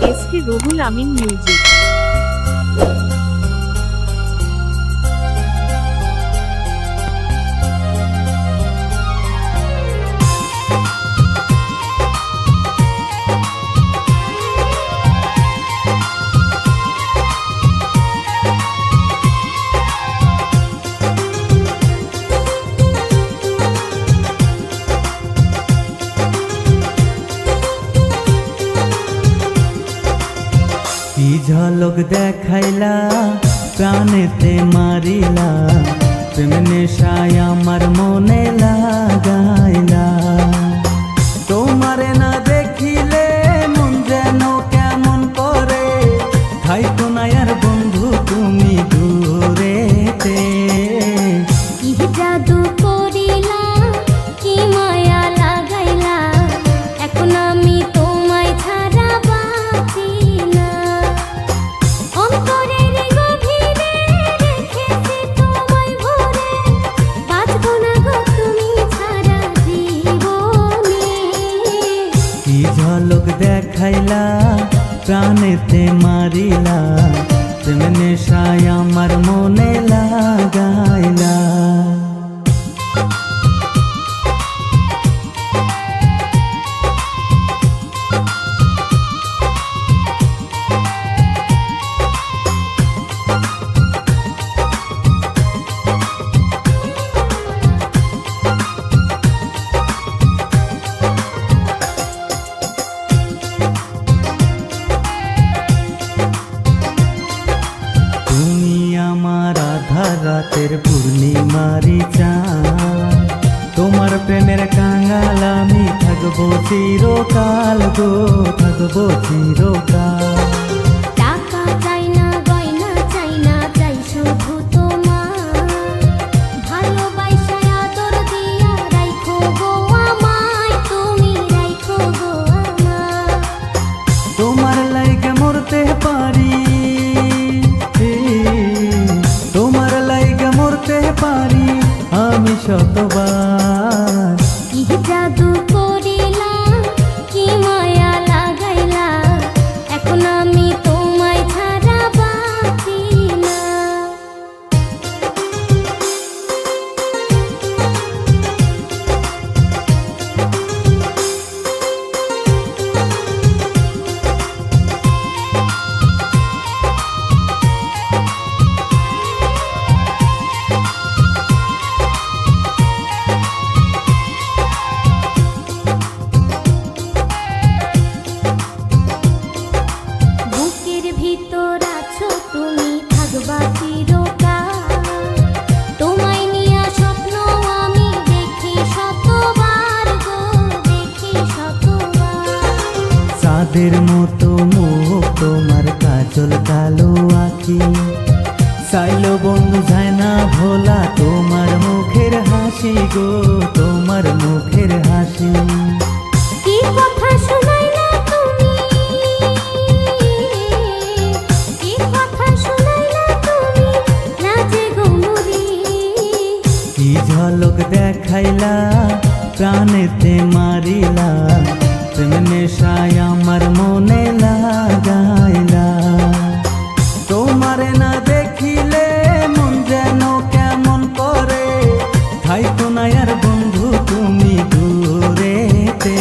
SK Ruhul Amin music. কি ঝলক দেখাইলা প্রাণেতে মারিলা, প্রেম নেশায় আমার মনে লাগাইলা। তোমারে না দেখিলে মন যেন কেমন করে, থাইকো না আর বন্ধু তুমি দূরেতে। কি জাদু করিলা, কি মায়া লাগাইলা, এখন আমি তোমায় ছাড়া বাঁচি না। অন্তরের গভীরে রেখেছি তোমায় ভরে, বাঁচবো না গো তুমি ছাড়া জীবনে। কি ঝলক দেখাইলা প্রাণেতে মারিলা, প্রেম নেশায় আমার মনে লাগাইলা। তুমি আমার আধার রাতের পূর্ণিমারি চাঁদ, তোমার প্রেমের কাঙাল আমি থাকবো চিরকাল গো, থাকবো চিরকাল। টাকা চাই না, গয়না চাই না, চাই শুধু তোমার ভালোবাসা, আদর দিয়া রাইখো গো আমায়, তুমি রাইখো গো আমায়। তোমার লাইগে মরতে পারি, তোমার লাইগে মরতে পারি আমি শতবার। কি জাদু করিলা, কি মায়া লাগাইলা, এখন আমি তোমায় ছাড়া বাঁচি না। বুকের ভিতর আছো তুমি, থাকবা চিরকাল, তোমায় নিয়া স্বপ্ন আমি দেখি শতবার গো, দেখি শতবার। চাঁদের মতো মুখ তোমার, কাজল কালো আঁখি, চাইলো বন্ধু যায় না ভোলা তোমার মুখের হাসি গো, তোমার মুখের হাসি। কি কথা শোনাইলা তুমি, কি কথা শোনাইলা তুমি, লাজে গো মরি। কি ঝলক দেখাইলা প্রাণেতে মারিলা, প্রেম নেশায় আমার মনে লাগাইলা। তোমারে না দেখিলে মন যেন কেমন করে, থাইকো না আর বন্ধু তুমি দূরেতে।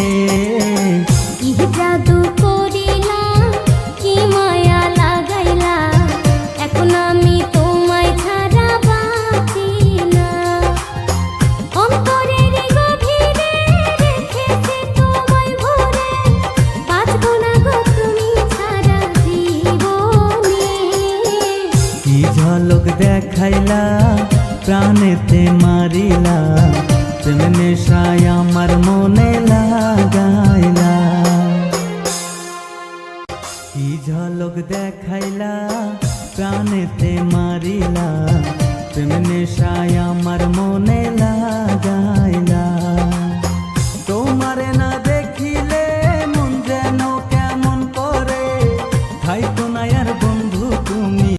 কি জাদু করিলা, কি মায়া লাগাইলা, এখন আমি তোমায় ছাড়া বাঁচি না। অন্তরের গভীরে রেখেছি তোমায় ভরে, বাঁচবো না গো তুমি ছাড়া জীবনে। কি ঝলক দেখাইলা প্রাণেতে মারিলা, প্রেম নেশায় আমার মনে লাগাইলা। কি ঝলক দেখাইলা প্রাণেতে মারিলা, প্রেম নেশায়